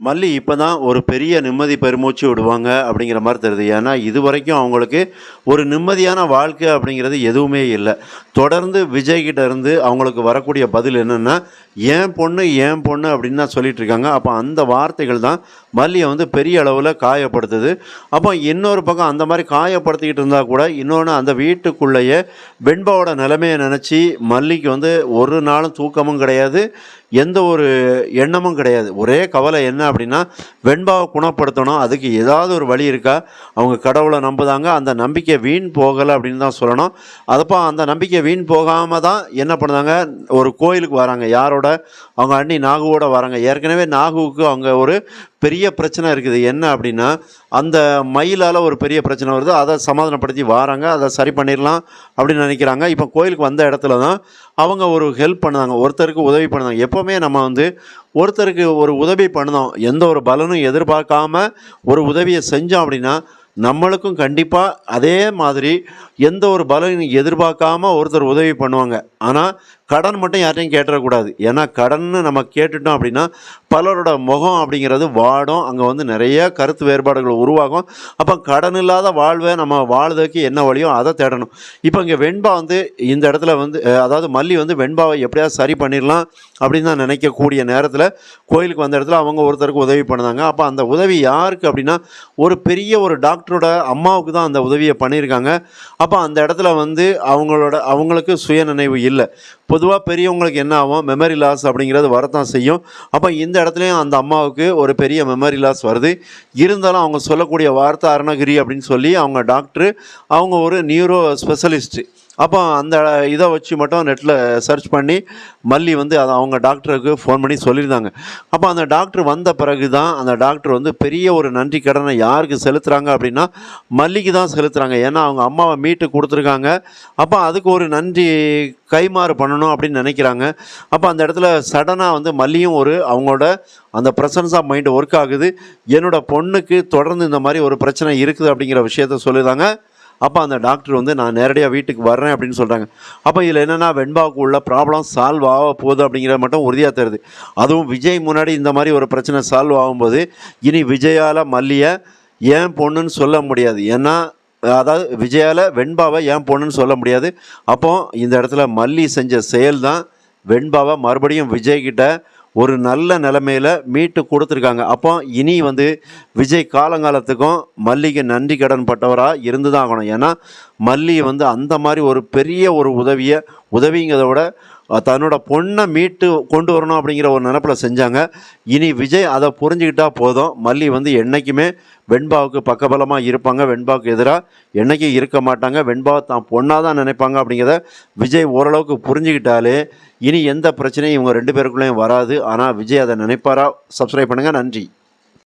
மல்லி இப்போ தான் ஒரு பெரிய நிம்மதி பெருமூச்சு விடுவாங்க அப்படிங்கிற மாதிரி தெரியுது. ஏன்னா இதுவரைக்கும் அவங்களுக்கு ஒரு நிம்மதியான வாழ்க்கை அப்படிங்கிறது எதுவுமே இல்லை. தொடர்ந்து விஜய்கிட்ட இருந்து அவங்களுக்கு வரக்கூடிய பதில் என்னென்னா, ஏன் பொண்ணு ஏன் பொண்ணு அப்படின்னு தான் சொல்லிட்டு இருக்காங்க. அப்போ அந்த வார்த்தைகள் தான் மல்லியை வந்து பெரிய அளவில் காயப்படுத்துது. அப்போ இன்னொரு பக்கம் அந்த மாதிரி காயப்படுத்திக்கிட்டு இருந்தால் கூட இன்னொன்று அந்த வீட்டுக்குள்ளேயே வெண்பாவோட நிலைமையை நினச்சி மல்லிக்கு வந்து ஒரு நாளும் தூக்கமும் கிடையாது, எந்த ஒரு எண்ணமும் கிடையாது. ஒரே கவலை என்ன அப்படின்னா, வெண்பாவை குணப்படுத்தணும், அதுக்கு ஏதாவது ஒரு வழி இருக்கா? அவங்க கடவுளை நம்புதாங்க, அந்த நம்பிக்கை வீண் போகலை அப்படின்னு தான் சொல்லணும். அதப்போ அந்த நம்பிக்கை வீண் போகாமல் தான் என்ன பண்ணுதாங்க, ஒரு கோயிலுக்கு வராங்க. யாரோட? அவங்க அண்ணி நாகுவோட வராங்க. ஏற்கனவே நாகுவுக்கு அவங்க ஒரு பெரிய பிரச்சனை இருக்குது. என்ன அப்படின்னா, அந்த மயிலால் ஒரு பெரிய பிரச்சனை வருது. அதை சமாதானப்படுத்தி வராங்க, அதை சரி பண்ணிடலாம் அப்படின்னு நினைக்கிறாங்க. இப்போ கோயிலுக்கு வந்த இடத்துல தான் அவங்க ஒரு ஹெல்ப் பண்ணுதாங்க, ஒருத்தருக்கு உதவி பண்ணுதாங்க. எப்போவுமே நம்ம வந்து ஒருத்தருக்கு ஒரு உதவி பண்ணணும், எந்த ஒரு பலனும் எதிர்பார்க்காம ஒரு உதவியை செஞ்சோம் அப்படின்னா நம்மளுக்கும் கண்டிப்பாக அதே மாதிரி எந்த ஒரு பலனும் எதிர்பார்க்காம ஒருத்தர் உதவி பண்ணுவாங்க. ஆனால் கடன் மட்டும் யார்ட்டையும் கேட்டுறக்கூடாது. ஏன்னா கடன்னு நம்ம கேட்டுட்டோம் அப்படின்னா பலரோட முகம் அப்படிங்கிறது வாடும், அங்கே வந்து நிறைய கருத்து வேறுபாடுகள் உருவாகும். அப்போ கடன் இல்லாத வாழ்வை நம்ம வாழ்றதுக்கு என்ன வழியோ அதை தேடணும். இப்போ இங்கே வெண்பா வந்து இந்த இடத்துல வந்து அதாவது மல்லி வந்து வெண்பாவை எப்படியாவது சரி பண்ணிடலாம் அப்படின்னு தான் நினைக்கக்கூடிய நேரத்தில் கோயிலுக்கு வந்த இடத்துல அவங்க ஒருத்தருக்கு உதவி பண்ணுதாங்க. அப்போ அந்த உதவி யாருக்கு அப்படின்னா, ஒரு பெரிய ஒரு டாக்டரோட அம்மாவுக்கு தான் அந்த உதவியை பண்ணியிருக்காங்க. அப்போ அந்த இடத்துல வந்து அவங்களுக்கு சுயநினைவு இல்லை. பொதுவாக பெரியவங்களுக்கு என்ன ஆகும், மெமரி லாஸ் அப்படிங்கிறது வரத்தான் செய்யும். அப்போ இந்த இடத்துலையும் அந்த அம்மாவுக்கு ஒரு பெரிய மெமரி லாஸ் வருது. இருந்தாலும் அவங்க சொல்லக்கூடிய வார்த்தை அருணகிரி அப்படின்னு சொல்லி அவங்க டாக்டரு, அவங்க ஒரு நியூரோ ஸ்பெஷலிஸ்ட்டு. அப்போ அந்த இதை வச்சு மட்டும் நெட்டில் சர்ச் பண்ணி மல்லி வந்து அதை அவங்க டாக்டருக்கு ஃபோன் பண்ணி சொல்லியிருந்தாங்க. அப்போ அந்த டாக்டர் வந்த பிறகு தான் அந்த டாக்டர் வந்து பெரிய ஒரு நன்றி கடனை யாருக்கு செலுத்துகிறாங்க அப்படின்னா மல்லிக்கு தான் செலுத்துகிறாங்க. ஏன்னா அவங்க அம்மாவை மீட்டு கொடுத்துருக்காங்க. அப்போ அதுக்கு ஒரு நன்றி கைமாறு பண்ணணும் அப்படின்னு நினைக்கிறாங்க. அப்போ அந்த இடத்துல சடனாக வந்து மல்லியும் ஒரு அவங்களோட அந்த ப்ரெசன்ஸ் ஆஃப் மைண்டு ஒர்க் ஆகுது. என்னோடய பொண்ணுக்கு தொடர்ந்து இந்த மாதிரி ஒரு பிரச்சனை இருக்குது அப்படிங்கிற விஷயத்த சொல்லிடுறாங்க. அப்போ அந்த டாக்டர் வந்து நான் நேரடியாக வீட்டுக்கு வர்றேன் அப்படின்னு சொல்கிறாங்க. அப்போ இதில் என்னென்னா, வெண்பாவுக்கு உள்ள ப்ராப்ளம் சால்வ் ஆக போகுது அப்படிங்கிற மட்டும் உறுதியாக தருது. அதுவும் விஜய் முன்னாடி இந்த மாதிரி ஒரு பிரச்சனை சால்வ் ஆகும்போது இனி விஜயால் மல்லியை ஏன் பொண்ணுன்னு சொல்ல முடியாது. ஏன்னா அதாவது விஜயால் வெண்பாவை ஏன் பொண்ணுன்னு சொல்ல முடியாது. அப்போ இந்த இடத்துல மல்லி செஞ்ச செயல் தான் வெண்பாவை மறுபடியும் விஜய்கிட்ட ஒரு நல்ல நிலைமையில் மீட்டு கொடுத்துருக்காங்க. அப்போ இனி வந்து விஜய் காலங்காலத்துக்கும் மல்லிக்கு நன்றி கடன் பட்டவராக இருந்து தான் ஆகணும். ஏன்னா மல்லி வந்து அந்த மாதிரி ஒரு பெரிய ஒரு உதவிங்கிறத விட தன்னோட பொண்ணை மீட்டு கொண்டு வரணும் அப்படிங்கிற ஒரு நினப்பில் செஞ்சாங்க. இனி விஜய் அதை புரிஞ்சுக்கிட்டால் போதும். மல்லி வந்து என்றைக்குமே வெண்பாவுக்கு பக்கபலமாக இருப்பாங்க, வெண்பாவுக்கு எதிராக என்றைக்கும் இருக்க மாட்டாங்க, வெண்பாவை தான் பொண்ணாக தான் நினைப்பாங்க. அப்படிங்கிறத விஜய் ஓரளவுக்கு புரிஞ்சுக்கிட்டாலே இனி எந்த பிரச்சனையும் இவங்க ரெண்டு பேருக்குள்ளேயும் வராது. ஆனால் விஜய் அதை நினைப்பாரா? சப்ஸ்கிரைப் பண்ணுங்கள். நன்றி.